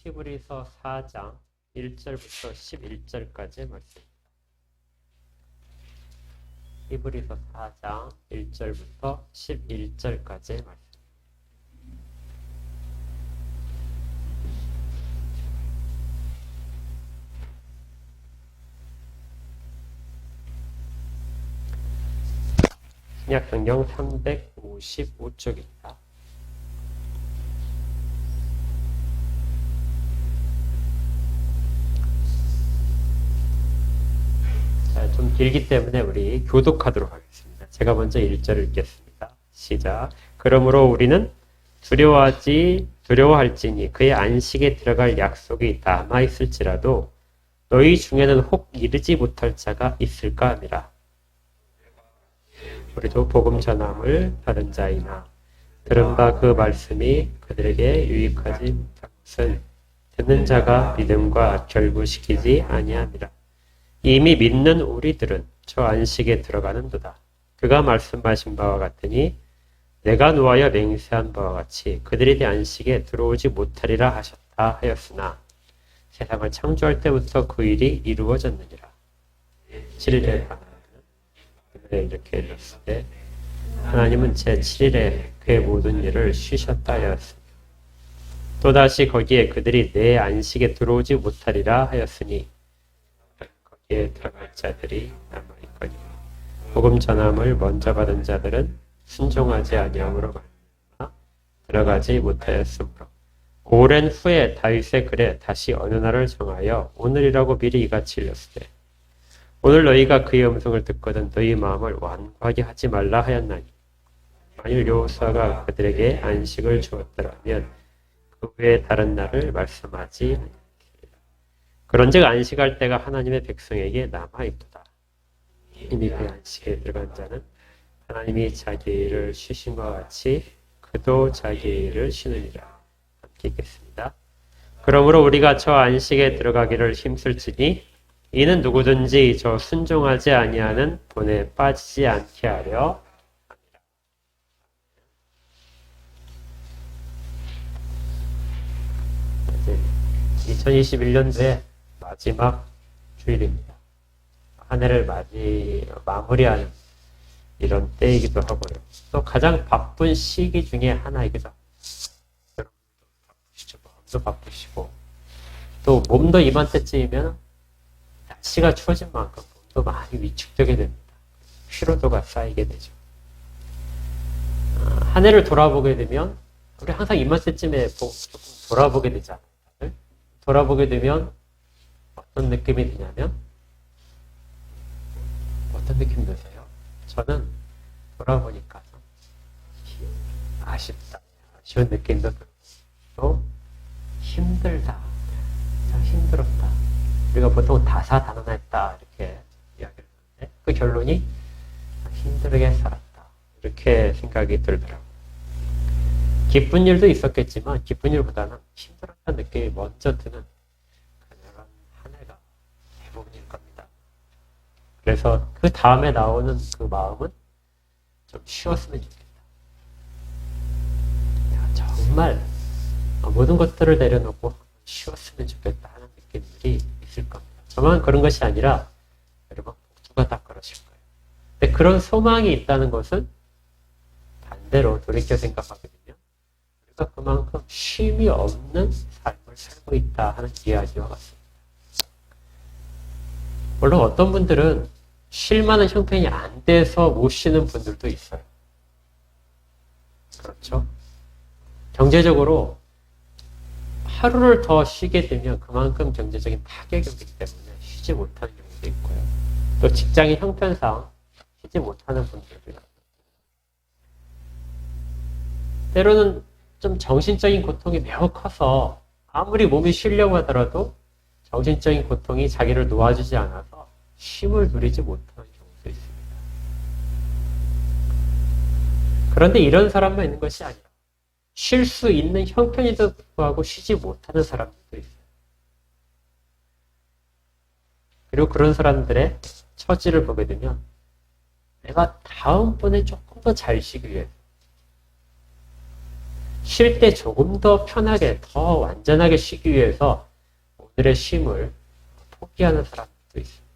히브리서 4장 1절부터 11절까지의 말씀. 히브리서 4장 1절부터 11절까지의 말씀. 신약성경 355쪽입니다. 좀 길기 때문에 우리 교독하도록 하겠습니다. 제가 먼저 1절을 읽겠습니다. 시작. 그러므로 우리는 두려워할지니 그의 안식에 들어갈 약속이 남아있을지라도 너희 중에는 혹 이르지 못할 자가 있을까 하니라. 우리도 복음 전함을 받은 자이나 들은 바 그 말씀이 그들에게 유익하지 못한 것은 듣는 자가 믿음과 결부시키지 아니함이라. 이미 믿는 우리들은 저 안식에 들어가는도다. 그가 말씀하신 바와 같으니 내가 노하여 맹세한 바와 같이 그들이 안식에 들어오지 못하리라 하셨다 하였으나 세상을 창조할 때부터 그 일이 이루어졌느니라. 7일에 이렇게 읽었을 때 하나님은 제7일에 그의 모든 일을 쉬셨다 하였으니 또다시 거기에 그들이 내 안식에 들어오지 못하리라 하였으니 거기에 들어갈 자들이 남아있거니 복음 전함을 먼저 받은 자들은 순종하지 아니함으로 말미암아 들어가지 못하였으므로 오랜 후에 다윗의 글에 다시 어느 날을 정하여 오늘이라고 미리 이같이 읽었을 때 오늘 너희가 그의 음성을 듣거든 너희 마음을 완고하게 하지 말라 하였나니 만일 여호수아가 그들에게 안식을 주었더라면 그 외에 다른 날을 말씀하지 아니하리라. 그런즉 안식할 때가 하나님의 백성에게 남아있도다. 이미 그 안식에 들어간 자는 하나님이 자기 일을 쉬신 것 같이 그도 자기 일을 쉬느니라. 함께 읽겠습니다. 그러므로 우리가 저 안식에 들어가기를 힘쓸지니 이는 누구든지 저 순종하지 아니하는 본에 빠지지 않게 하려 합니다. 2021년도에 마지막 주일입니다. 한 해를 마무리하는 이런 때이기도 하고요. 또 가장 바쁜 시기 중에 하나이기도 합니다. 여러분도 바쁘시죠. 마음도 바쁘시고 또 몸도 이맘때쯤이면 날씨가 추워진 만큼 몸도 많이 위축되게 됩니다. 피로도가 쌓이게 되죠. 한 해를 돌아보게 되면 우리 항상 이맘때쯤에 조금 돌아보게 되잖아요. 돌아보게 되면 어떤 느낌이 드냐면 어떤 느낌 드세요? 저는 돌아보니까 좀 아쉽다, 아쉬운 느낌도 들고 또 힘들다, 참 힘들었다. 우리가 보통 다사다난했다 이렇게 이야기를 하는데 그 결론이 힘들게 살았다 이렇게 생각이 들더라고요. 기쁜 일도 있었겠지만 기쁜 일보다는 힘들었다는 느낌이 먼저 드는 그런 한 해가 대부분일 겁니다. 그래서 그 다음에 나오는 그 마음은 좀 쉬었으면 좋겠다. 정말 모든 것들을 내려놓고 쉬었으면 좋겠다 하는 느낌들이 있을 겁니다. 저만 그런 것이 아니라 여러분 모두가 다 그러실 거예요. 근데 그런 소망이 있다는 것은 반대로 돌이켜 생각하게 되면 우리가 그만큼 쉼이 없는 삶을 살고 있다 하는 이야기와 같습니다. 물론 어떤 분들은 쉴 만한 형편이 안 돼서 못 쉬는 분들도 있어요. 그렇죠? 경제적으로 하루를 더 쉬게 되면 그만큼 경제적인 타격이 오기 때문에 쉬지 못하는 경우도 있고요. 또 직장의 형편상 쉬지 못하는 분들도 있어요. 때로는 좀 정신적인 고통이 매우 커서 아무리 몸이 쉬려고 하더라도 정신적인 고통이 자기를 놓아주지 않아서 쉼을 누리지 못하는 경우도 있습니다. 그런데 이런 사람만 있는 것이 아니라 쉴 수 있는 형편에도 불구하고 쉬지 못하는 사람들도 있어요. 그리고 그런 사람들의 처지를 보게 되면 내가 다음번에 조금 더 잘 쉬기 위해 쉴 때 조금 더 편하게, 더 완전하게 쉬기 위해서 오늘의 쉼을 포기하는 사람들도 있습니다.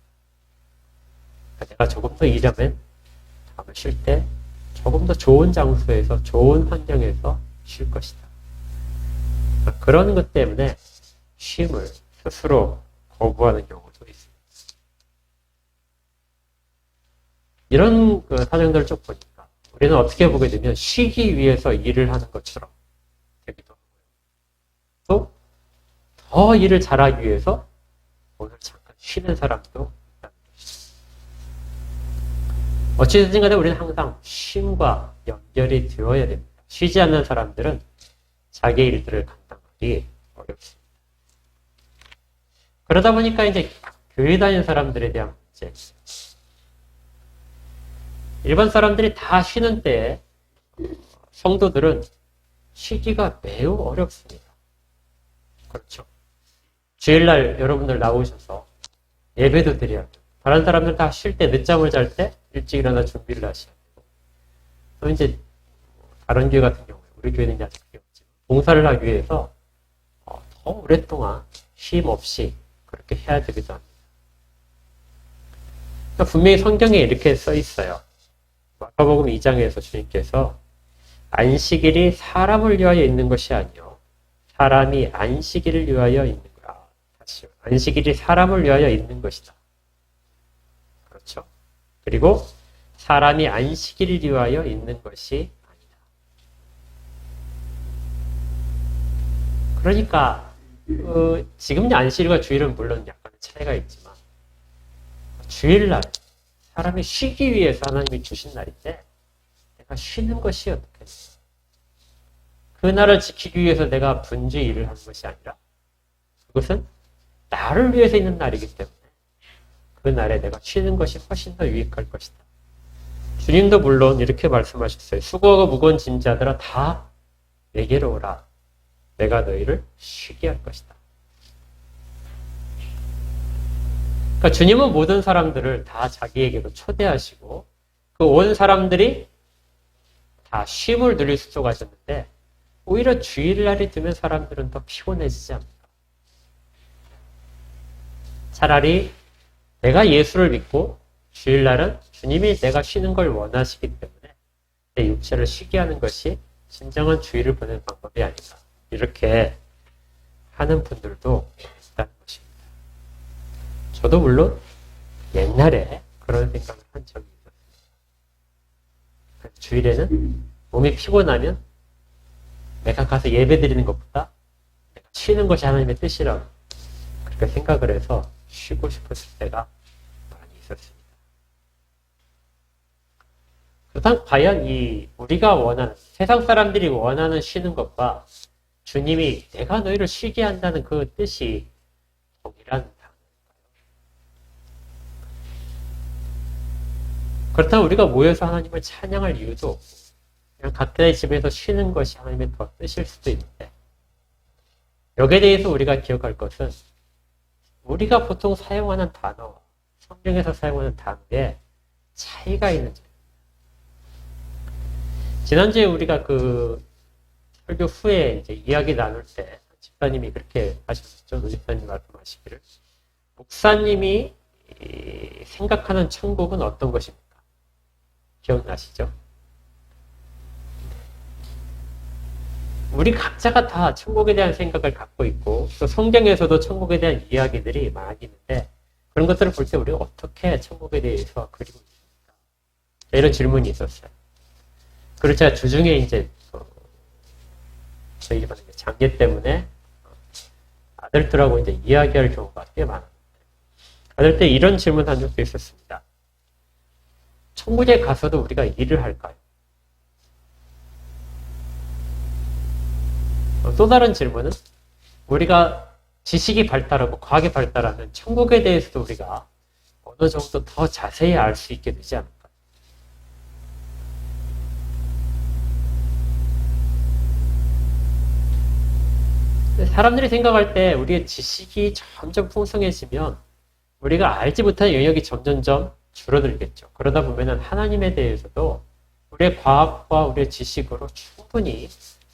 내가 조금 더 일하면 다음에 쉴 때 조금 더 좋은 장소에서, 좋은 환경에서 쉴 것이다. 그런 것 때문에 쉼을 스스로 거부하는 경우도 있습니다. 이런 사정들을 쭉 보니까 우리는 어떻게 보게 되면 쉬기 위해서 일을 하는 것처럼 되기도 하고요. 또 더 일을 잘하기 위해서 오늘 잠깐 쉬는 사람도 있다는 것이죠. 어찌됐든 간에 우리는 항상 쉼과 연결이 되어야 됩니다. 쉬지 않는 사람들은 자기 일들을 감당하기 어렵습니다. 그러다 보니까 이제 교회 다니는 사람들에 대한 문제. 일반 사람들이 다 쉬는 때에 성도들은 쉬기가 매우 어렵습니다. 그렇죠. 주일날 여러분들 나오셔서 예배도 드려야 돼요. 다른 사람들 다 쉴 때, 늦잠을 잘 때 일찍 일어나 준비를 하셔야 되고, 또 이제 다른 교회 같은 경우에, 우리 교회는 이제 아직 그게 없지만 봉사를 하기 위해서 더 오랫동안 쉼 없이 그렇게 해야 되기도 합니다. 그러니까 분명히 성경에 이렇게 써 있어요. 마가복음 2장에서 주님께서 안식일이 사람을 위하여 있는 것이 아니요 사람이 안식일을 위하여 있는 거야. 다시요. 안식일이 사람을 위하여 있는 것이다. 그렇죠? 그리고 사람이 안식일을 위하여 있는 것이 아니다. 그러니까 지금 안식일과 주일은 물론 약간의 차이가 있지만 주일날 사람이 쉬기 위해서 하나님이 주신 날인데 내가 쉬는 것이 어떻게 돼요? 그 날을 지키기 위해서 내가 분주히 일을 하는 것이 아니라 그것은 나를 위해서 있는 날이기 때문에 그 날에 내가 쉬는 것이 훨씬 더 유익할 것이다. 주님도 물론 이렇게 말씀하셨어요. 수고하고 무거운 짐자들아 다 내게로 오라. 내가 너희를 쉬게 할 것이다. 그러니까 주님은 모든 사람들을 다 자기에게로 초대하시고 그 온 사람들이 다 쉼을 누릴 수 있도록 하셨는데 오히려 주일날이 되면 사람들은 더 피곤해지지 않을까. 차라리 내가 예수를 믿고 주일날은 주님이 내가 쉬는 걸 원하시기 때문에 내 육체를 쉬게 하는 것이 진정한 주일을 보내는 방법이 아닌가. 이렇게 하는 분들도 있다는 것입니다. 저도 물론 옛날에 그런 생각을 한 적이 있었습니다. 주일에는 몸이 피곤하면 내가 가서 예배 드리는 것보다 내가 쉬는 것이 하나님의 뜻이라고 그렇게 생각을 해서 쉬고 싶었을 때가 많이 있었습니다. 그렇다면 과연 우리가 원하는, 세상 사람들이 원하는 쉬는 것과 주님이 내가 너희를 쉬게 한다는 그 뜻이 동일한 단어일까요? 그렇다면 우리가 모여서 하나님을 찬양할 이유도 없고 그냥 각자의 집에서 쉬는 것이 하나님의 더 뜻일 수도 있는데 여기에 대해서 우리가 기억할 것은 우리가 보통 사용하는 단어와 성경에서 사용하는 단어에 차이가 있는 점입니다. 지난주에 우리가 설교 후에 이제 이야기 나눌 때 집사님이 그렇게 하셨죠. 노 집사님 말씀하시기를 목사님이 생각하는 천국은 어떤 것입니까? 기억나시죠? 우리 각자가 다 천국에 대한 생각을 갖고 있고 또 성경에서도 천국에 대한 이야기들이 많이 있는데 그런 것들을 볼 때 우리가 어떻게 천국에 대해서 그리고 있습니까? 이런 질문이 있었어요. 그리고 제가 주중에 이제 저희 집안에 장례 때문에 아들들하고 이제 이야기할 경우가 꽤 많았는데 아들 때 이런 질문 한 적도 있었습니다. 천국에 가서도 우리가 일을 할까요? 또 다른 질문은 우리가 지식이 발달하고 과학이 발달하면 천국에 대해서도 우리가 어느 정도 더 자세히 알 수 있게 되지 않을까? 사람들이 생각할 때 우리의 지식이 점점 풍성해지면 우리가 알지 못한 영역이 점점점 줄어들겠죠. 그러다 보면 하나님에 대해서도 우리의 과학과 우리의 지식으로 충분히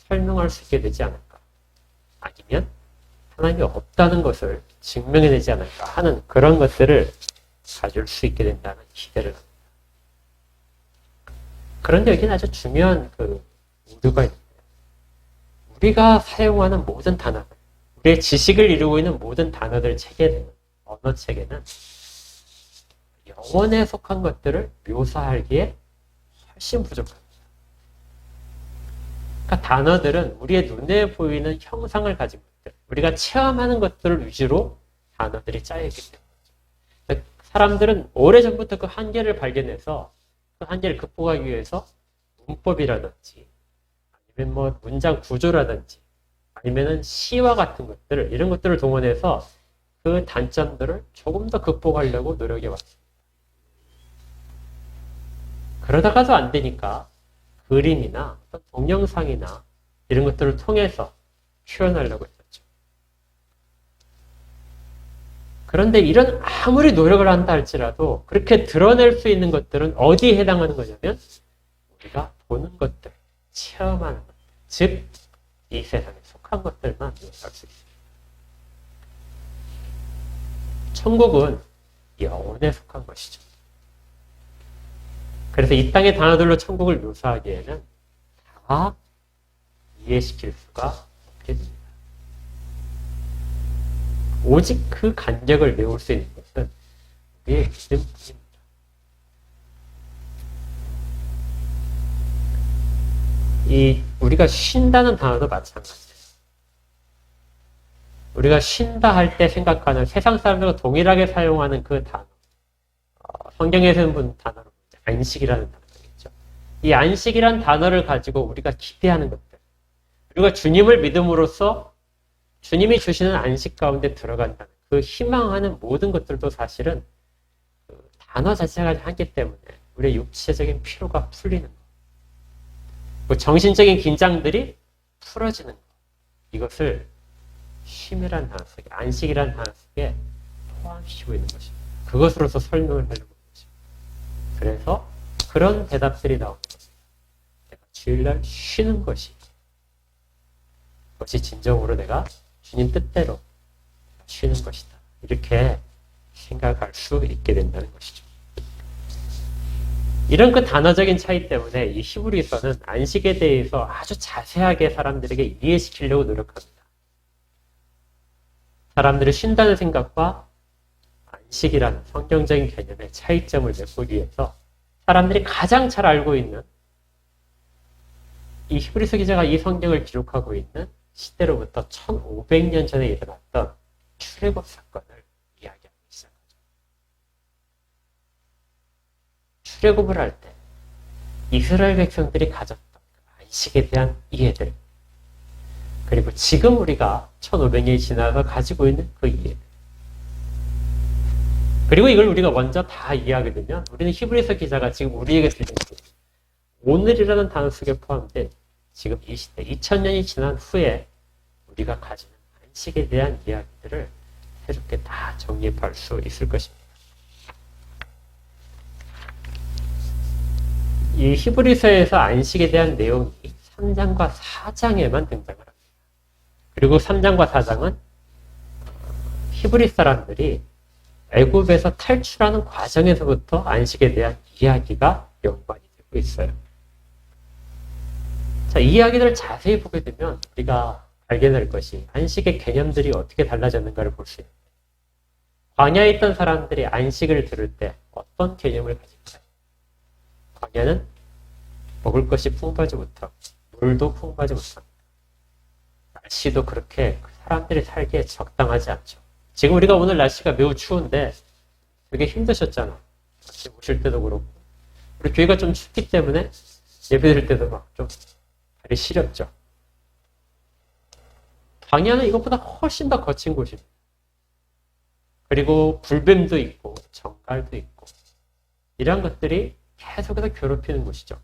설명할 수 있게 되지 않을까? 아니면 하나님이 없다는 것을 증명해내지 않을까 하는 그런 것들을 가질 수 있게 된다는 기대를 합니다. 그런데 여기는 아주 중요한 오류가 있는데, 우리가 사용하는 모든 단어들, 우리의 지식을 이루고 있는 모든 단어들 체계는, 언어 체계는 영혼에 속한 것들을 묘사하기에 훨씬 부족합니다. 그러니까 단어들은 우리의 눈에 보이는 형상을 가진 것들, 우리가 체험하는 것들을 위주로 단어들이 짜여있기 때문이죠. 사람들은 오래전부터 그 한계를 발견해서 그 한계를 극복하기 위해서 문법이라든지 아니면 뭐 문장 구조라든지 아니면은 시와 같은 것들, 이런 것들을 동원해서 그 단점들을 조금 더 극복하려고 노력해 왔습니다. 그러다가도 안 되니까 그림이나 동영상이나 이런 것들을 통해서 표현하려고 했었죠. 그런데 이런 아무리 노력을 한다 할지라도 그렇게 드러낼 수 있는 것들은 어디에 해당하는 거냐면 우리가 보는 것들, 체험하는 것들, 즉 이 세상에 속한 것들만 묘사할 수 있습니다. 천국은 영혼에 속한 것이죠. 그래서 이 땅의 단어들로 천국을 묘사하기에는 다 이해시킬 수가 없게 됩니다. 오직 그 간격을 메울 수 있는 것은 우리의 믿음뿐입니다. 우리가 쉰다는 단어도 마찬가지예요. 우리가 쉰다 할 때 생각하는 세상 사람들과 동일하게 사용하는 그 단어, 성경에서는 본 단어로 안식이라는 단어겠죠. 이 안식이라는 단어를 가지고 우리가 기대하는 것들, 우리가 주님을 믿음으로써 주님이 주시는 안식 가운데 들어간다는 그 희망하는 모든 것들도 사실은 그 단어 자체가 한기 때문에 우리의 육체적인 피로가 풀리는 것, 그 정신적인 긴장들이 풀어지는 것, 이것을 쉼이라는 단어 속에, 안식이라는 단어 속에 포함시키고 있는 것입니다. 그것으로서 설명을 하려고 하는 것입니다. 그래서 그런 대답들이 나오는 것입니다. 내가 주일날 쉬는 것이, 그것이 진정으로 내가 주님 뜻대로 쉬는 것이다. 이렇게 생각할 수 있게 된다는 것이죠. 이런 그 단어적인 차이 때문에 이 히브리서는 안식에 대해서 아주 자세하게 사람들에게 이해시키려고 노력합니다. 사람들이 쉰다는 생각과 안식이라는 성경적인 개념의 차이점을 메꾸기 위해서 사람들이 가장 잘 알고 있는 이 히브리서 기자가 이 성경을 기록하고 있는 시대로부터 1500년 전에 일어났던 출애굽 사건을 이야기하기 시작하죠. 출애굽을 할 때 이스라엘 백성들이 가졌던 안식에 대한 이해들, 그리고 지금 우리가 1500년이 지나서 가지고 있는 그 이해들, 그리고 이걸 우리가 먼저 다 이해하게 되면 우리는 히브리서 기자가 지금 우리에게 들리는 오늘이라는 단어 속에 포함된 지금 이 시대, 2000년이 지난 후에 우리가 가지는 안식에 대한 이야기들을 새롭게 다 정립할 수 있을 것입니다. 이 히브리서에서 안식에 대한 내용이 3장과 4장에만 등장을 합니다. 그리고 3장과 4장은 히브리 사람들이 애굽에서 탈출하는 과정에서부터 안식에 대한 이야기가 연관이 되고 있어요. 자, 이 이야기들을 자세히 보게 되면 우리가 발견할 것이 안식의 개념들이 어떻게 달라졌는가를 볼 수 있는데, 광야에 있던 사람들이 안식을 들을 때 어떤 개념을 가질까요? 광야는 먹을 것이 풍부하지 못하고 물도 풍부하지 못합니다. 날씨도 그렇게 사람들이 살기에 적당하지 않죠. 지금 우리가 오늘 날씨가 매우 추운데 되게 힘드셨잖아. 아침 오실 때도 그렇고, 우리 교회가 좀 춥기 때문에 예배 드릴 때도 막 좀 발이 시렸죠. 광야는 이것보다 훨씬 더 거친 곳입니다. 그리고 불뱀도 있고 정갈도 있고 이런 것들이 계속해서 괴롭히는 곳이죠.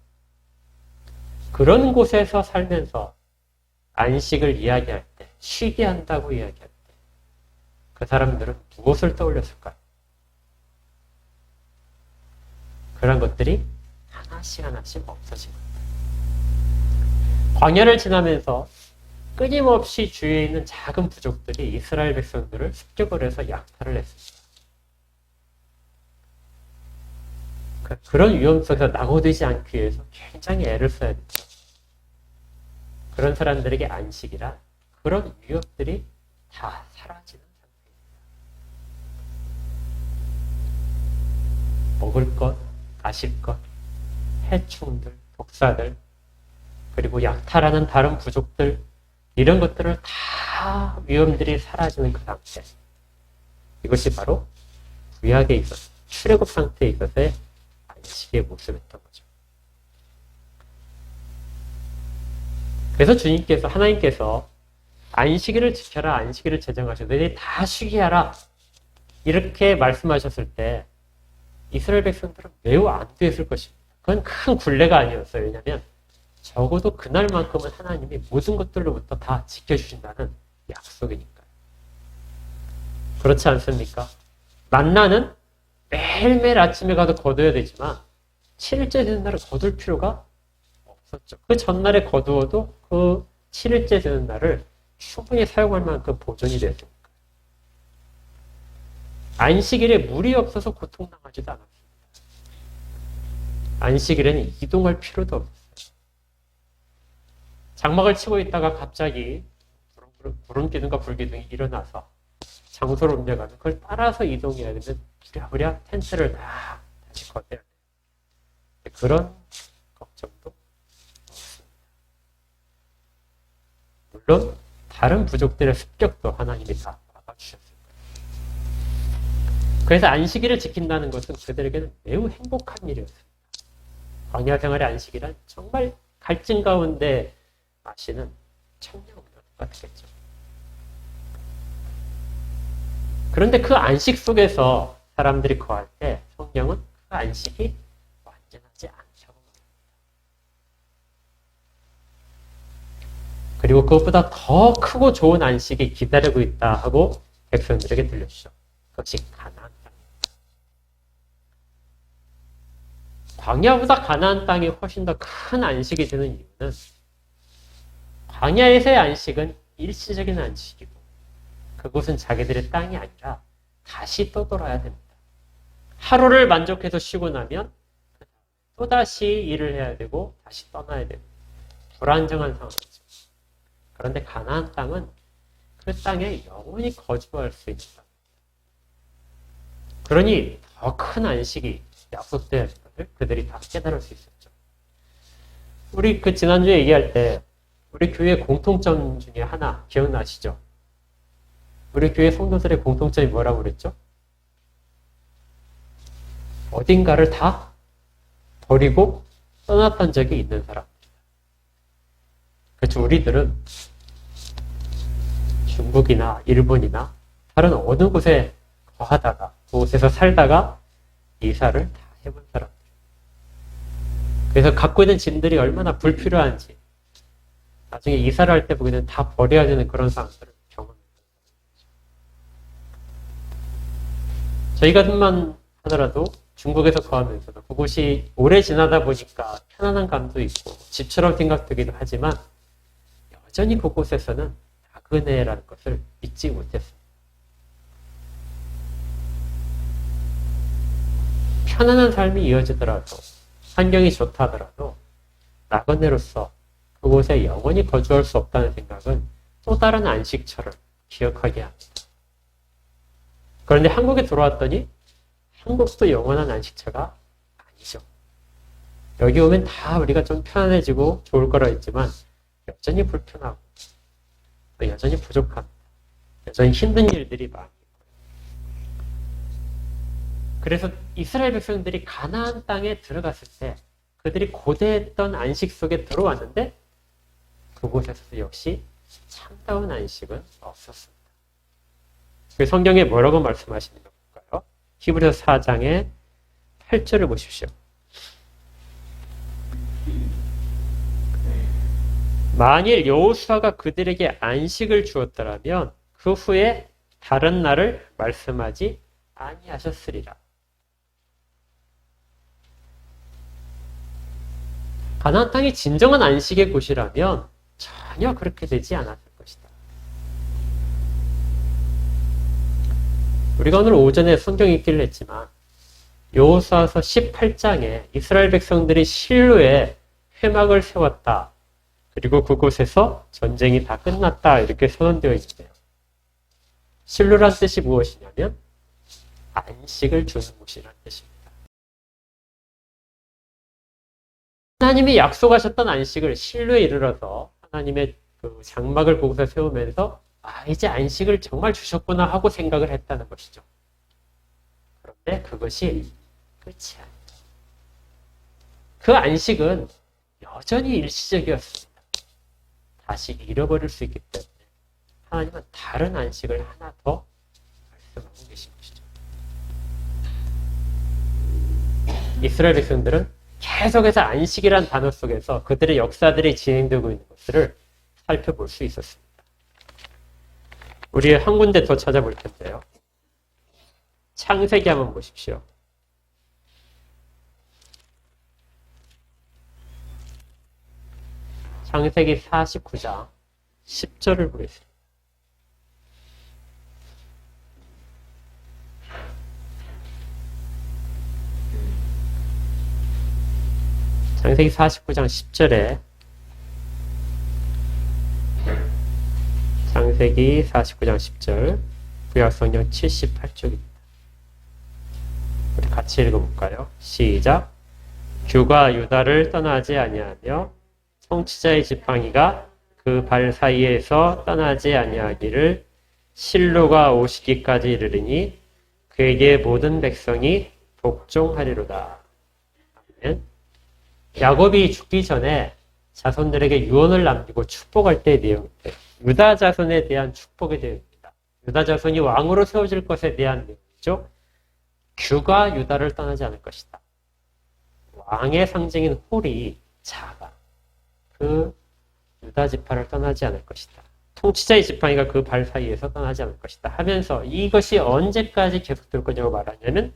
그런 곳에서 살면서 안식을 이야기할 때, 쉬게 한다고 이야기할 때 그 사람들은 무엇을 떠올렸을까요? 그런 것들이 하나씩 하나씩 없어진 겁니다. 광야를 지나면서 끊임없이 주위에 있는 작은 부족들이 이스라엘 백성들을 습격을 해서 약탈을 했습니다. 그런 위험 속에서 낙오되지 않기 위해서 굉장히 애를 써야 됐죠. 그런 사람들에게 안식이란 그런 위협들이 다 사라지는 상태입니다. 먹을 것, 마실 것, 해충들, 독사들, 그리고 약탈하는 다른 부족들, 이런 것들을 다 위험들이 사라지는 그 상태. 이것이 바로 구약에 있어서, 출애굽 상태에 있어서의 안식의 모습이었던 거죠. 그래서 주님께서, 하나님께서 안식일을 지켜라, 안식일을 제정하셔서 너희들이 다 쉬게 하라, 이렇게 말씀하셨을 때 이스라엘 백성들은 매우 안도했을 것입니다. 그건 큰 굴레가 아니었어요. 왜냐하면 적어도 그날만큼은 하나님이 모든 것들로부터 다 지켜주신다는 약속이니까요. 그렇지 않습니까? 만나는 매일매일 아침에 가도 거둬야 되지만 7일째 되는 날은 거둘 필요가 없었죠. 그 전날에 거두어도 그 7일째 되는 날을 충분히 사용할 만큼 보존이 되었으니까. 안식일에 물이 없어서 고통당하지도 않았습니다. 안식일에는 이동할 필요도 없었어요. 장막을 치고 있다가 갑자기 구름기둥과 불기둥이 일어나서 장소를 옮겨가면 그걸 따라서 이동해야 되면 부랴부랴 텐트를 다 다시 걷어야 돼요. 그런 걱정도 없습니다. 물론 다른 부족들의 습격도 하나님이 다 막아주셨을 거예요. 그래서 안식일을 지킨다는 것은 그들에게는 매우 행복한 일이었습니다. 광야 생활의 안식일은 정말 갈증 가운데 마시는 청량음료 같겠죠. 그런데 그 안식 속에서 사람들이 거할 때 성경은 그 안식이 완전하지 않다고 말합니다. 그리고 그것보다 더 크고 좋은 안식이 기다리고 있다 하고 백성들에게 들려주죠. 그것이 가나안 땅입니다. 광야보다 가나안 땅이 훨씬 더 큰 안식이 되는 이유는 광야에서의 안식은 일시적인 안식이고 그곳은 자기들의 땅이 아니라 다시 떠돌아야 됩니다. 하루를 만족해서 쉬고 나면 또다시 일을 해야 되고 다시 떠나야 됩니다. 불안정한 상황이죠. 그런데 가나안 땅은 그 땅에 영원히 거주할 수 있는 땅입니다. 그러니 더 큰 안식이 약속되어야 할 것을 그들이 다 깨달을 수 있었죠. 우리 지난주에 얘기할 때 우리 교회 공통점 중에 하나 기억나시죠? 우리 교회 성도들의 공통점이 뭐라고 그랬죠? 어딘가를 다 버리고 떠났던 적이 있는 사람입니다. 그렇죠. 우리들은 중국이나 일본이나 다른 어느 곳에 거하다가 그곳에서 살다가 이사를 다 해본 사람들. 그래서 갖고 있는 짐들이 얼마나 불필요한지 나중에 이사를 할 때 보기에는 다 버려야 되는 그런 상황들을 경험했던 거죠. 저희 같은만 하더라도 중국에서 거하면서도 그곳이 오래 지나다 보니까 편안한 감도 있고 집처럼 생각되기도 하지만 여전히 그곳에서는 나그네라는 것을 잊지 못했습니다. 편안한 삶이 이어지더라도 환경이 좋다 하더라도 나그네로서 그곳에 영원히 거주할 수 없다는 생각은 또 다른 안식처를 기억하게 합니다. 그런데 한국에 들어왔더니 한국도 영원한 안식처가 아니죠. 여기 오면 다 우리가 좀 편안해지고 좋을 거라 했지만 여전히 불편하고 여전히 부족합니다. 여전히 힘든 일들이 많이 있고요. 그래서 이스라엘 백성들이 가나안 땅에 들어갔을 때 그들이 고대했던 안식 속에 들어왔는데 그곳에서도 역시 참다운 안식은 없었습니다. 그 성경에 뭐라고 말씀하시는가 볼까요? 히브리서 4장의 8절을 보십시오. 만일 여호수아가 그들에게 안식을 주었더라면 그 후에 다른 날을 말씀하지 아니하셨으리라. 가나안 땅이 진정한 안식의 곳이라면 전혀 그렇게 되지 않았을 것이다. 우리가 오늘 오전에 성경 읽기를 했지만 여호수아서 18장에 이스라엘 백성들이 실로에 회막을 세웠다. 그리고 그곳에서 전쟁이 다 끝났다. 이렇게 선언되어 있네요. 실로란 뜻이 무엇이냐면 안식을 주는 곳이라는 뜻입니다. 하나님이 약속하셨던 안식을 실로에 이르러서 하나님의 그 장막을 보고서 세우면서 이제 안식을 정말 주셨구나 하고 생각을 했다는 것이죠. 그런데 그것이 끝이 아니다. 그 안식은 여전히 일시적이었습니다. 다시 잃어버릴 수 있기 때문에 하나님은 다른 안식을 하나 더 말씀하고 계신 것이죠. 이스라엘 백성들은 계속해서 안식이란 단어 속에서 그들의 역사들이 진행되고 있는 것을 살펴볼 수 있었습니다. 우리 한 군데 더 찾아볼 텐데요. 창세기 한번 보십시오. 창세기 49장 10절을 보겠습니다. 창세기 49장 10절에 창세기 49장 10절 구약성경 78쪽입니다. 우리 같이 읽어볼까요? 시작. 규가 유다를 떠나지 아니하며 통치자의 지팡이가 그 발 사이에서 떠나지 아니하기를 실로가 오시기까지 이르리니 그에게 모든 백성이 복종하리로다. 아멘. 야곱이 죽기 전에 자손들에게 유언을 남기고 축복할 때의 내용인데 유다 자손에 대한 축복의 내용입니다. 유다 자손이 왕으로 세워질 것에 대한 내용이죠. 규가 유다를 떠나지 않을 것이다. 왕의 상징인 홀이 자가 그 유다 지파를 떠나지 않을 것이다. 통치자의 지팡이가 그 발 사이에서 떠나지 않을 것이다. 하면서 이것이 언제까지 계속될 거냐고 말하냐면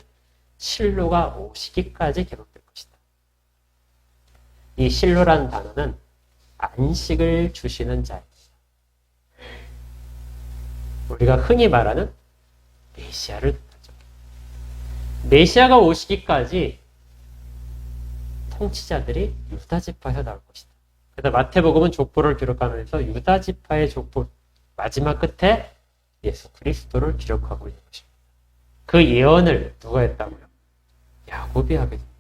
실로가 오시기까지 계속될 것이다. 이 실로라는 단어는 안식을 주시는 자입니다. 우리가 흔히 말하는 메시아를 뜻하죠. 메시아가 오시기까지 통치자들이 유다 지파에서 나올 것이다. 그래서 마태복음은 족보를 기록하면서 유다 지파의 족보 마지막 끝에 예수 그리스도를 기록하고 있는 것입니다. 그 예언을 누가 했다고요? 야곱이 하게 됩니다.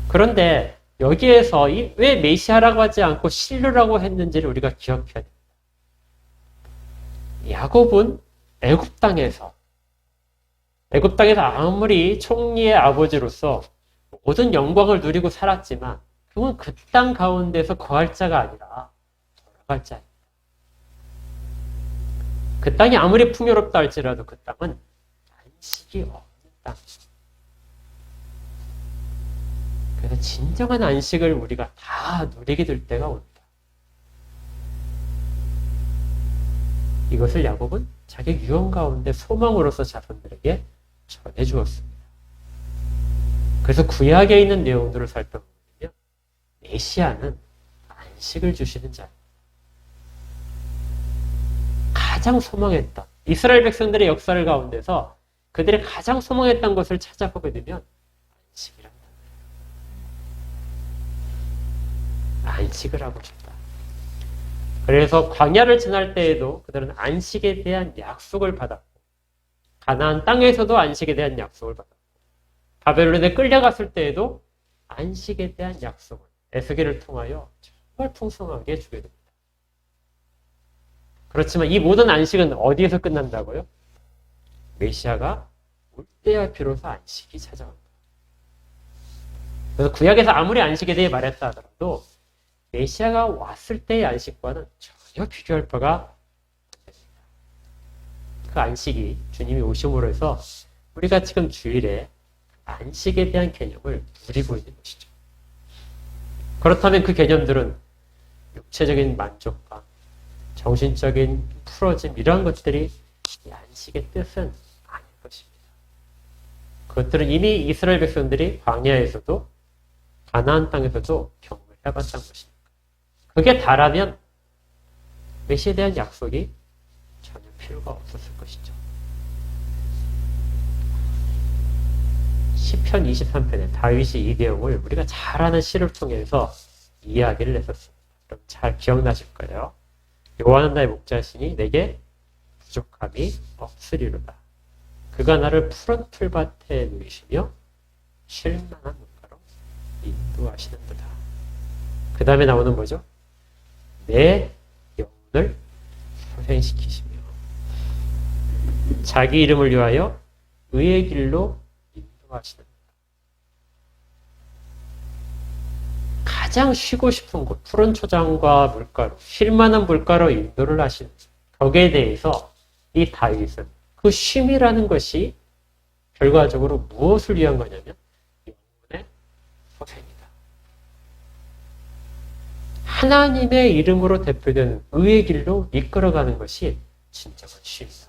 그런데 여기에서 왜 메시아라고 하지 않고 실로라고 했는지를 우리가 기억해야 됩니다. 야곱은 애굽 땅에서 아무리 총리의 아버지로서 모든 영광을 누리고 살았지만 그건 그 땅 가운데서 거할 자가 아니라 돌아갈 자입니다. 그 땅이 아무리 풍요롭다 할지라도 그 땅은 안식이 없는 땅이죠. 그래서 진정한 안식을 우리가 다 누리게 될 때가 온다. 이것을 야곱은 자기 유언 가운데 소망으로서 자손들에게 전해주었습니다. 그래서 구약에 있는 내용들을 살펴보면 메시아는 안식을 주시는 자입니다. 가장 소망했던 이스라엘 백성들의 역사를 가운데서 그들이 가장 소망했던 것을 찾아보게 되면 안식이란다. 안식을 하고 싶다. 그래서 광야를 지날 때에도 그들은 안식에 대한 약속을 받았고 가나안 땅에서도 안식에 대한 약속을 받았고 바벨론에 끌려갔을 때에도 안식에 대한 약속을 에스겔을 통하여 정말 풍성하게 주게 됩니다. 그렇지만 이 모든 안식은 어디에서 끝난다고요? 메시아가 올 때야 비로소 안식이 찾아온다. 그래서 구약에서 아무리 안식에 대해 말했다 하더라도 메시아가 왔을 때의 안식과는 전혀 비교할 바가 없습니다. 그 안식이 주님이 오심으로 해서 우리가 지금 주일에 안식에 대한 개념을 누리고 있는 것이죠. 그렇다면 그 개념들은 육체적인 만족감, 정신적인 풀어짐 이런 것들이 이 안식의 뜻은 아닐 것입니다. 그것들은 이미 이스라엘 백성들이 광야에서도 가나안 땅에서도 경험을 해봤던 것입니다. 그게 다라면 메시에 대한 약속이 전혀 필요가 없었을 것이죠. 시편 23편에 다윗이 이 내용을 우리가 잘 아는 시를 통해서 이야기를 했었습니다. 그럼 잘 기억나실 거예요. 여호와는 나의 목자시니 내게 부족함이 없으리로다. 그가 나를 푸른 풀밭에 누이시며 쉴만한 물가로 인도하시는도다. 그 다음에 나오는 뭐죠? 내 영혼을 소생시키시며 자기 이름을 위하여 의의 길로 인도하시는도다. 가장 쉬고 싶은 곳, 푸른 초장과 물가로, 쉴만한 물가로 인도를 하시는 덕에 대해서 이 다윗은 그 쉼이라는 것이 결과적으로 무엇을 위한 거냐면 영혼의 소생이다. 하나님의 이름으로 대표되는 의의 길로 이끌어가는 것이 진정한 쉼이다.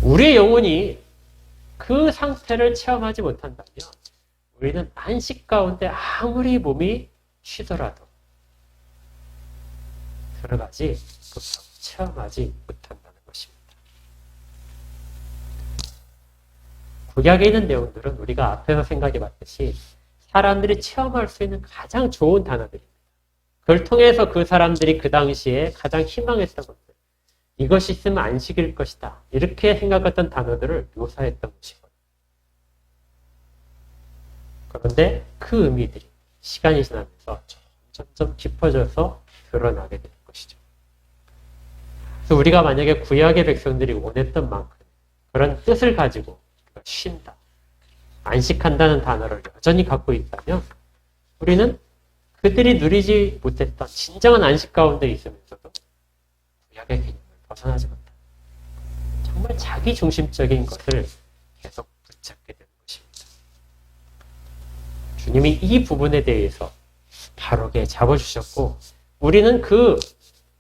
우리의 영혼이 그 상태를 체험하지 못한다면 우리는 안식 가운데 아무리 몸이 쉬더라도 들어가지 못하고 체험하지 못한다는 것입니다. 구약에 있는 내용들은 우리가 앞에서 생각해 봤듯이 사람들이 체험할 수 있는 가장 좋은 단어들입니다. 그걸 통해서 그 사람들이 그 당시에 가장 희망했던 것들, 이것이 있으면 안식일 것이다, 이렇게 생각했던 단어들을 묘사했던 것이거든요. 그런데 그 의미들이 시간이 지나면서 점점 깊어져서 드러나게 되는 것이죠. 그래서 우리가 만약에 구약의 백성들이 원했던 만큼 그런 뜻을 가지고 쉰다, 안식한다는 단어를 여전히 갖고 있다면 우리는 그들이 누리지 못했던 진정한 안식 가운데 있으면서도 구약의 개념을 벗어나지 못한다. 정말 자기중심적인 것을 계속 붙잡게 되는 것입니다. 주님이 이 부분에 대해서 바르게 잡아주셨고 우리는 그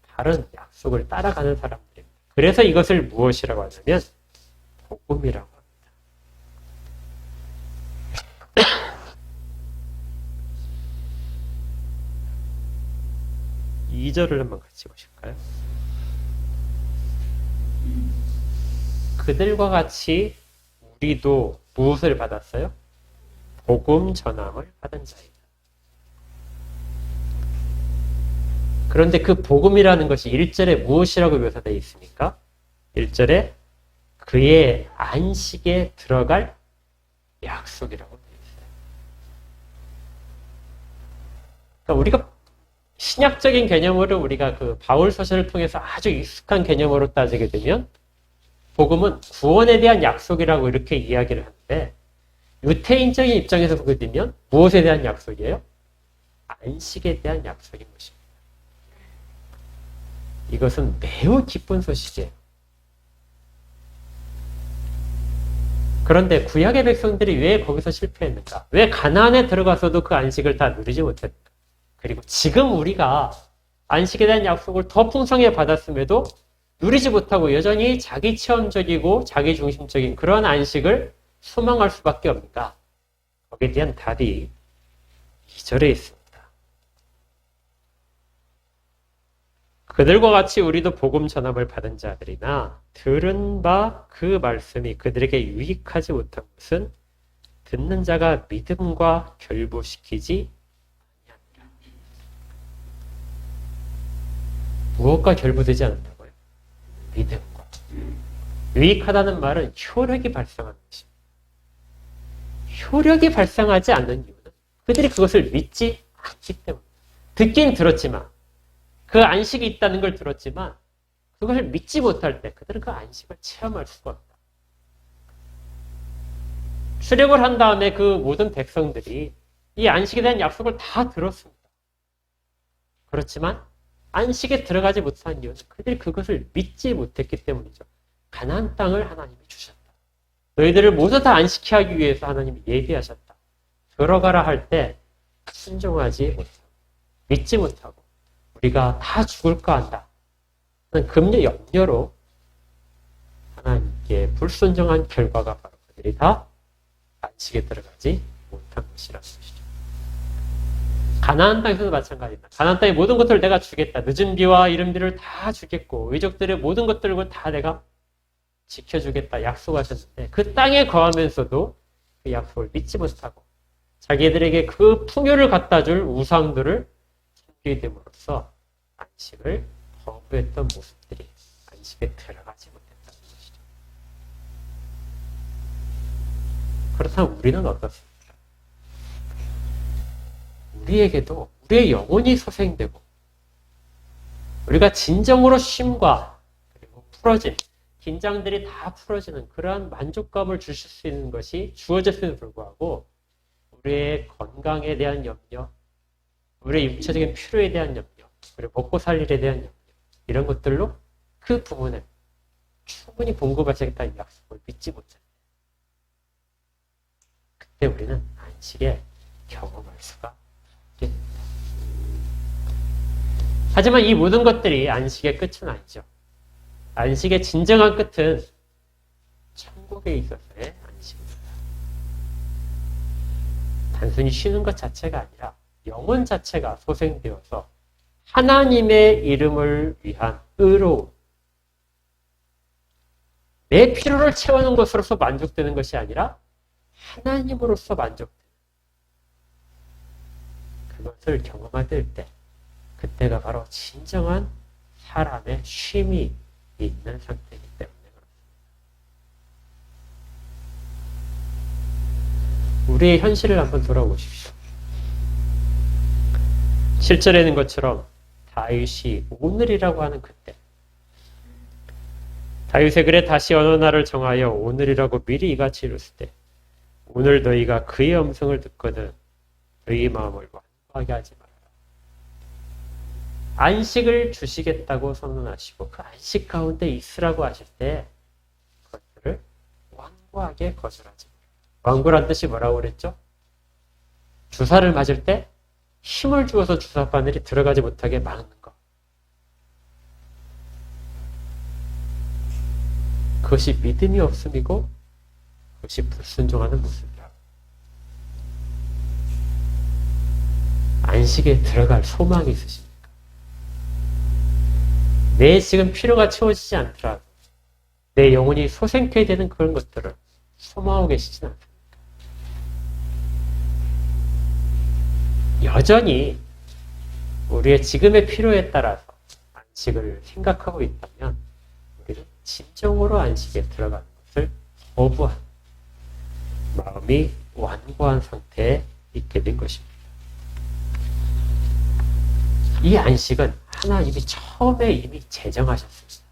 바른 약속을 따라가는 사람들입니다. 그래서 이것을 무엇이라고 하냐면 복음이라고 합니다. 2절을 한번 같이 보실까요? 그들과 같이 우리도 무엇을 받았어요? 복음 전함을 받은 자이다. 그런데 그 복음이라는 것이 1절에 무엇이라고 묘사되어 있습니까? 1절에 그의 안식에 들어갈 약속이라고 되어 있어요. 그러니까 우리가 신약적인 개념으로 우리가 그 바울 서신을 통해서 아주 익숙한 개념으로 따지게 되면 복음은 구원에 대한 약속이라고 이렇게 이야기를 하는데 유태인적인 입장에서 보게 되면 무엇에 대한 약속이에요? 안식에 대한 약속인 것입니다. 이것은 매우 기쁜 소식이에요. 그런데 구약의 백성들이 왜 거기서 실패했는가? 왜 가나안에 들어가서도 그 안식을 다 누리지 못했는가? 그리고 지금 우리가 안식에 대한 약속을 더 풍성히 받았음에도 누리지 못하고 여전히 자기 체험적이고 자기 중심적인 그런 안식을 소망할 수밖에 없는가? 거기에 대한 답이 2절에 있습니다. 그들과 같이 우리도 복음 전함을 받은 자들이나 들은 바 그 말씀이 그들에게 유익하지 못한 것은 듣는 자가 믿음과 결부시키지 아니하니라. 무엇과 결부되지 않는다고요? 믿음과. 유익하다는 말은 효력이 발생하는 것입니다. 효력이 발생하지 않는 이유는 그들이 그것을 믿지 않기 때문입니다. 듣긴 들었지만 그 안식이 있다는 걸 들었지만 그걸 믿지 못할 때 그들은 그 안식을 체험할 수가 없다. 출애굽을 한 다음에 그 모든 백성들이 이 안식에 대한 약속을 다 들었습니다. 그렇지만 안식에 들어가지 못한 이유는 그들이 그것을 믿지 못했기 때문이죠. 가나안 땅을 하나님이 주셨다. 너희들을 모두 다 안식케 하기 위해서 하나님이 예비하셨다. 들어가라 할 때 순종하지 못하고 믿지 못하고 우리가 다 죽을까 한다. 금요 염려로 하나님께 불순종한 결과가 바로 그들이 다 안식에 들어가지 못한 것이라는 것이죠. 가나안 땅에서도 마찬가지입니다. 가나안 땅의 모든 것들을 내가 주겠다. 늦은 비와 이른 비를 다 주겠고 외족들의 모든 것들을 다 내가 지켜주겠다 약속하셨는데 그 땅에 거하면서도 그 약속을 믿지 못하고 자기들에게 그 풍요를 갖다 줄 우상들을 섬기게 됨으로써 안식을 거부했던 모습들이 안식에 들어가지 못했다는 것이죠. 그렇다면 우리는 어떻습니까? 우리에게도 우리의 영혼이 소생되고 우리가 진정으로 쉼과 그리고 풀어진 긴장들이 다 풀어지는 그러한 만족감을 주실 수 있는 것이 주어졌음에도 불구하고 우리의 건강에 대한 염려, 우리의 육체적인 필요에 대한 염려, 그리고 먹고 살 일에 대한 염려 이런 것들로 그 부분을 충분히 공급하시겠다는 약속을 믿지 못합니다. 그때 우리는 안식에 경험할 수가 없게 됩니다. 하지만 이 모든 것들이 안식의 끝은 아니죠. 안식의 진정한 끝은 천국에 있어서의 안식입니다. 단순히 쉬는 것 자체가 아니라 영혼 자체가 소생되어서 하나님의 이름을 위한 의로움, 내 필요를 채우는 것으로서 만족되는 것이 아니라 하나님으로서 만족되는 그것을 경험하게 때 그때가 바로 진정한 사람의 쉼이 있는 상태이기 때문에 그렇습니다. 우리의 현실을 한번 돌아보십시오. 7절에 있는 것처럼 다윗이 오늘이라고 하는 그때 다윗의 글에 다시 어느 날을 정하여 오늘이라고 미리 이같이 이뤘을 때 오늘 너희가 그의 음성을 듣거든 너희 마음을 완고하게 하지 말아라. 안식을 주시겠다고 선언하시고 그 안식 가운데 있으라고 하실 때 그것들을 완고하게 거절하지 말아라. 완고란 뜻이 뭐라고 그랬죠? 주사를 맞을 때 힘을 주어서 주사바늘이 들어가지 못하게 막는 것. 그것이 믿음이 없음이고 그것이 불순종하는 모습이라고. 안식에 들어갈 소망이 있으십니까? 내 지금 필요가 채워지지 않더라도 내 영혼이 소생케 되는 그런 것들을 소망하고 계시진 않습니까? 여전히 우리의 지금의 필요에 따라서 안식을 생각하고 있다면 우리는 진정으로 안식에 들어가는 것을 거부한 마음이 완고한 상태에 있게 된 것입니다. 이 안식은 하나님이 처음에 이미 제정하셨습니다.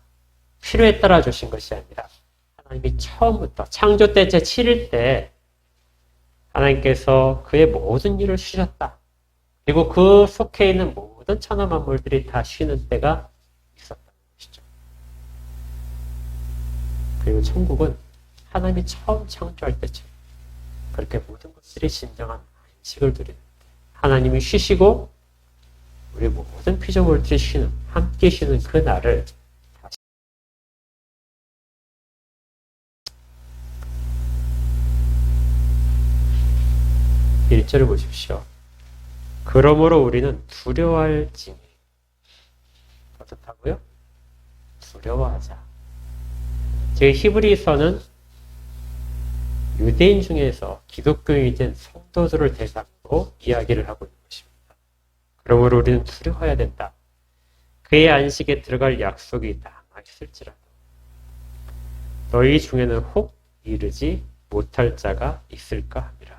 필요에 따라 주신 것이 아니라 하나님이 처음부터 창조 때 제7일 때 하나님께서 그의 모든 일을 쉬셨다. 그리고 그 속해 있는 모든 천하 만물들이 다 쉬는 때가 있었다는 것이죠. 그리고 천국은 하나님이 처음 창조할 때처럼 그렇게 모든 것들이 진정한 안식을 누리는 때 하나님이 쉬시고 우리 모든 피조물들이 쉬는 함께 쉬는 그 날을 다시 1절을 보십시오. 그러므로 우리는 두려워할지니 어떻다고요? 두려워하자. 제 히브리서는 유대인 중에서 기독교인이 된 성도들을 대상으로 이야기를 하고 있는 것입니다. 그러므로 우리는 두려워해야 된다. 그의 안식에 들어갈 약속이 남아있을지라도 너희 중에는 혹 이르지 못할 자가 있을까 함이라.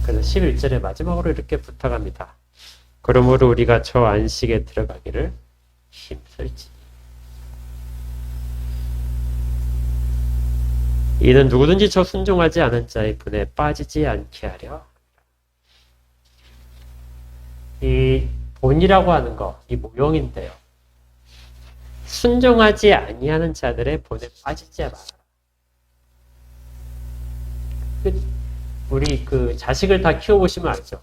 그래서 11절의 마지막으로 이렇게 부탁합니다. 그러므로 우리가 저 안식에 들어가기를 힘쓸지. 이는 누구든지 저 순종하지 않은 자의 분에 빠지지 않게 하려. 이 본이라고 하는 거, 이 모형인데요. 순종하지 아니하는 자들의 본에 빠지지 말아라. 우리 그 자식을 다 키워보시면 알죠.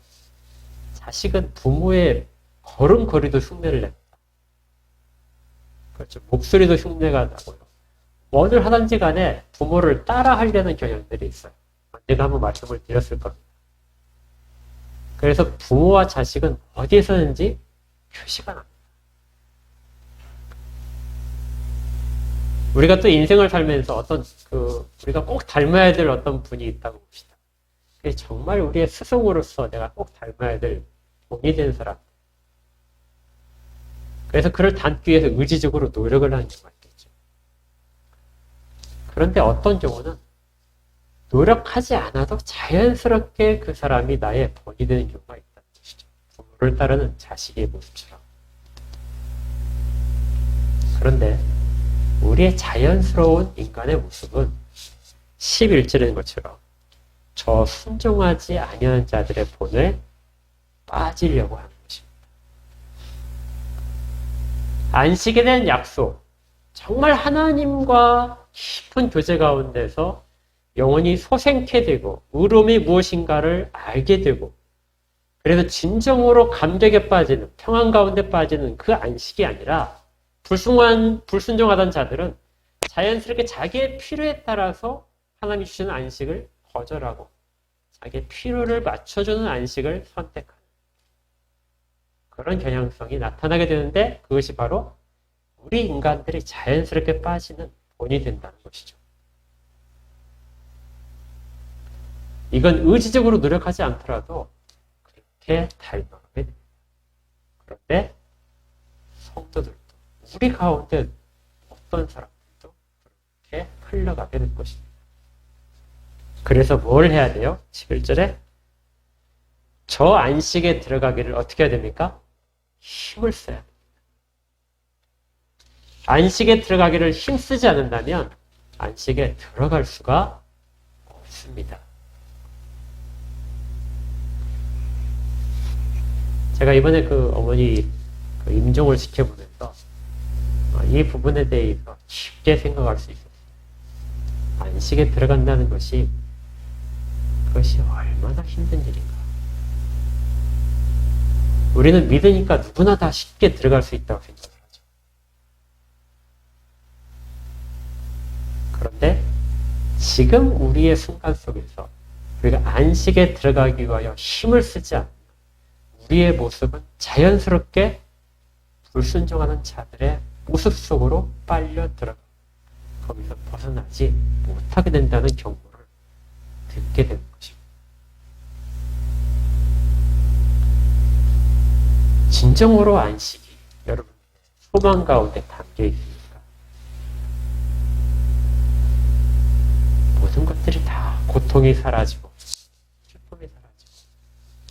자식은 부모의 걸음걸이도 흉내를 냅니다. 그렇죠. 목소리도 흉내가 나고요. 뭐를 하든지 간에 부모를 따라 하려는 경향들이 있어요. 언젠가 한번 말씀을 드렸을 겁니다. 그래서 부모와 자식은 어디에서든지 표시가 납니다. 우리가 또 인생을 살면서 우리가 꼭 닮아야 될 어떤 분이 있다고 봅시다. 그게 정말 우리의 스승으로서 내가 꼭 닮아야 될 본이 된 사람. 그래서 그를 닮기 위해서 의지적으로 노력을 하는 경우가 있겠죠. 그런데 어떤 경우는 노력하지 않아도 자연스럽게 그 사람이 나의 본이 되는 경우가 있다는 것이죠. 부모를 따르는 자식의 모습처럼. 그런데 우리의 자연스러운 인간의 모습은 11절에 있는 것처럼 저 순종하지 아니하는 자들의 본을 빠지려고 하는 것입니다. 안식에 대한 약속, 정말 하나님과 깊은 교제 가운데서 영혼이 소생케 되고 의로움이 무엇인가를 알게 되고 그래서 진정으로 감격에 빠지는, 평안 가운데 빠지는 그 안식이 아니라 불순종하던 자들은 자연스럽게 자기의 필요에 따라서 하나님이 주시는 안식을 거절하고 자기의 필요를 맞춰주는 안식을 선택하는 그런 경향성이 나타나게 되는데 그것이 바로 우리 인간들이 자연스럽게 빠지는 본이 된다는 것이죠. 이건 의지적으로 노력하지 않더라도 그렇게 닮아가게 됩니다. 그런데 성도들도 우리 가운데 어떤 사람들도 그렇게 흘러가게 될 것입니다. 그래서 뭘 해야 돼요? 11절에 저 안식에 들어가기를 어떻게 해야 됩니까? 힘을 써야 됩니다. 안식에 들어가기를 힘쓰지 않는다면 안식에 들어갈 수가 없습니다. 제가 이번에 그 어머니 임종을 지켜보면서 이 부분에 대해서 쉽게 생각할 수 있었어요. 안식에 들어간다는 것이 그것이 얼마나 힘든 일인가. 우리는 믿으니까 누구나 다 쉽게 들어갈 수 있다고 생각을 하죠. 그런데 지금 우리의 순간 속에서 우리가 안식에 들어가기 위하여 힘을 쓰지 않는 우리의 모습은 자연스럽게 불순종하는 자들의 모습 속으로 빨려 들어가 거기서 벗어나지 못하게 된다는 경고를 듣게 되는 것입니다. 진정으로 안식이 여러분의 소망 가운데 담겨 있습니까? 모든 것들이 다 고통이 사라지고 슬픔이 사라지고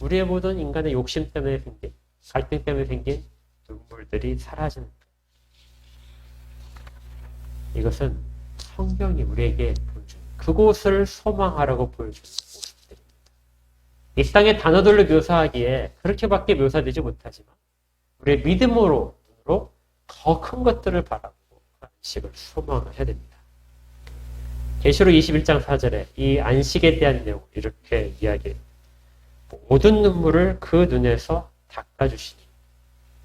우리의 모든 인간의 욕심 때문에 생긴 갈등 때문에 생긴 눈물들이 사라지는 것. 이것은 성경이 우리에게 보여주는 그곳을 소망하라고 보여주는 모습들입니다. 이 땅의 단어들로 묘사하기에 그렇게밖에 묘사되지 못하지만 우리의 믿음으로 더 큰 것들을 바라보고 그 안식을 소망을 해야 됩니다. 계시록 21장 4절에 이 안식에 대한 내용을 이렇게 이야기해요. 모든 눈물을 그 눈에서 닦아주시니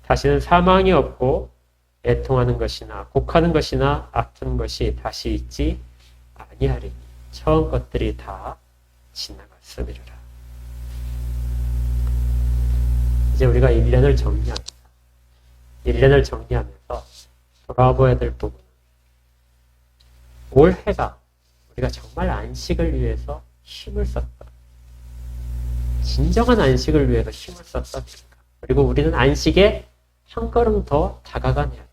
다시는 사망이 없고 애통하는 것이나 곡하는 것이나 아픈 것이 다시 있지 아니하리니 처음 것들이 다 지나갔음이라. 이제 우리가 1년을 정리합니다. 1년을 정리하면서 돌아보아야 될 부분은 올해가 우리가 정말 안식을 위해서 힘을 썼다. 진정한 안식을 위해서 힘을 썼다. 그리고 우리는 안식에 한 걸음 더 다가가야 합니다.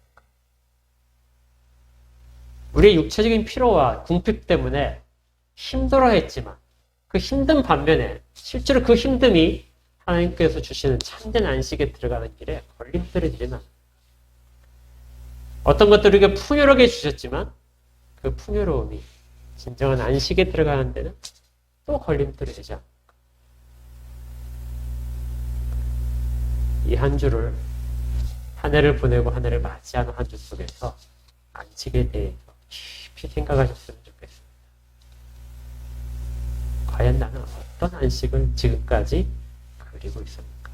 우리의 육체적인 피로와 궁핍 때문에 힘들어했지만 그 힘든 반면에 실제로 그 힘듦이 하나님께서 주시는 참된 안식에 들어가는 길에 걸림돌이 되지는 않습니다. 어떤 것들을 우리가 풍요롭게 주셨지만 그 풍요로움이 진정한 안식에 들어가는 데는 또 걸림돌이 되지 않습니다. 이 한 주를 한 해를 보내고 한 해를 맞이하는 한 주 속에서 안식에 대해서 깊이 생각하셨으면 좋겠습니다. 과연 나는 어떤 안식을 지금까지 그리고 있습니까?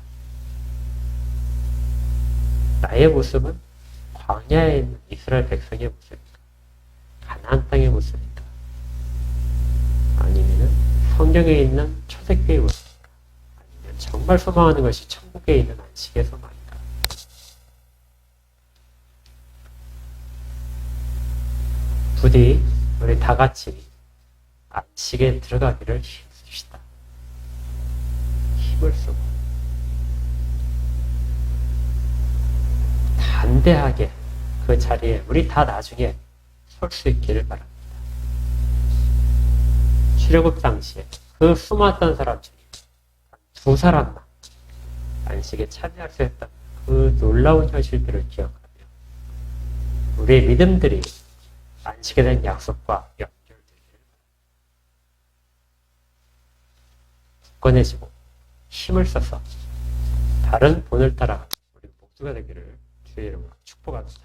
나의 모습은 광야에 있는 이스라엘 백성의 모습입니까? 가나안 땅의 모습입니까? 아니면 성경에 있는 초대교회의 모습입니까? 아니면 정말 소망하는 것이 천국에 있는 안식의 소망인가? 부디 우리 다 같이 안식에 들어가기를 힘씁시다. 힘을 쓰고 담대하게 그 자리에 우리 다 나중에 설 수 있기를 바랍니다. 출애굽 당시에 그 수많던 사람 중에 두 사람만 안식에 참여할 수 있던 그 놀라운 현실들을 기억하며 우리의 믿음들이 안식에 대한 약속과 연결되기를 굳건해지고 힘을 써서 다른 본을 따라 우리 모두가 되기를 주의 이름으로 축복합니다.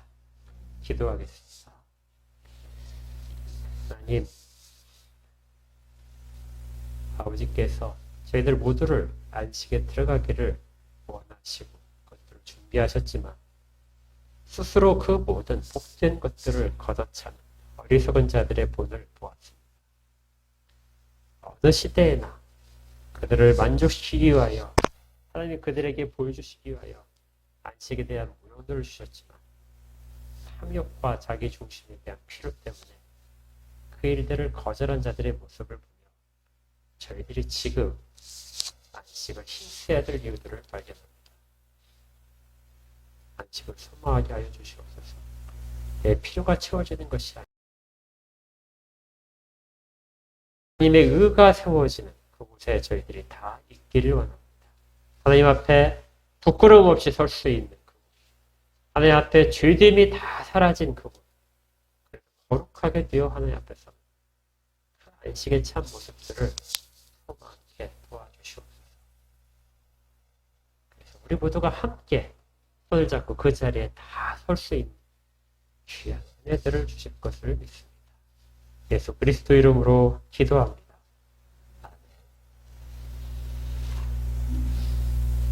기도하겠습니다. 하나님, 아버지께서 저희들 모두를 안식에 들어가기를 원하시고 그것들을 준비하셨지만 스스로 그 모든 복된 것들을 걷어차는 어리석은 자들의 본을 보았습니다. 어느 시대에나 그들을 만족시키기 위하여 하나님이 그들에게 보여주시기 위하여 안식에 대한 무용도를 주셨지만 탐욕과 자기 중심에 대한 필요 때문에 그 일들을 거절한 자들의 모습을 보며 저희들이 지금 안식을 힘써야 될 이유들을 발견합니다. 안식을 소망하게 하여 주시옵소서. 내 필요가 채워지는 것이 아니라 하나님의 의가 세워지는 그곳에 저희들이 다 있기를 원합니다. 하나님 앞에 부끄러움 없이 설 수 있는 그곳, 하나님 앞에 죄됨이 다 사라진 그곳, 거룩하게 되어 하나님 앞에서 그 안식의 참 모습들을 소망하게 도와주시옵소서. 그래서 우리 모두가 함께 손을 잡고 그 자리에 다 설 수 있는 귀한 은혜들을 주실 것을 믿습니다. 예수 그리스도 이름으로 기도합니다.